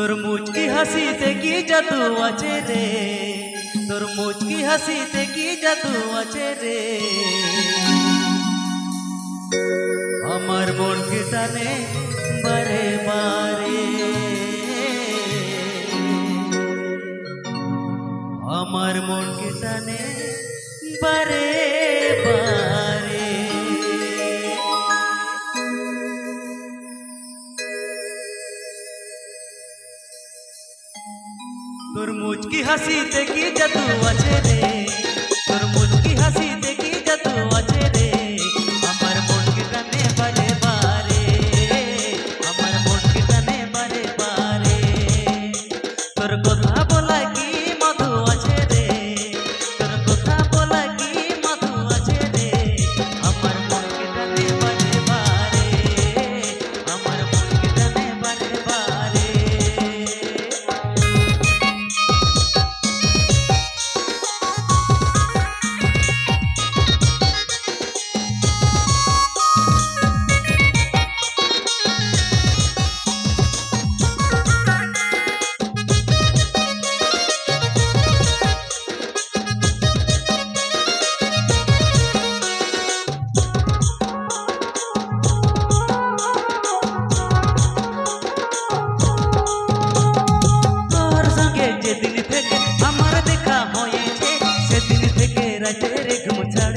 তোর মুচকি হাসিতে কি জাদু আছে রে, তোর মুচকি হাসিতে কি জাদু আছে রে। আমার মনকে টানে বারে বারে, আমার মনকে টানে বারে বারে। তোর মুচকি হাসিতে কি জাদু আছে রে, তোর মুচকি হাসিতে কি জাদু আছে রে। আমার মনকে টানে বারে বারে, আমার মনকে টানে বারে বারে। তোর কথা বলা কি মধু আছে রে, তোর কথা বলা কি মধু আছে রে। আমার মনকে টানে বারে বারে, আমার মনকে টানে বারে বারে। যেদিন থেকে আমার দেখা হয়েছে, সেদিন থেকে রাতের ঘুম ছাড়া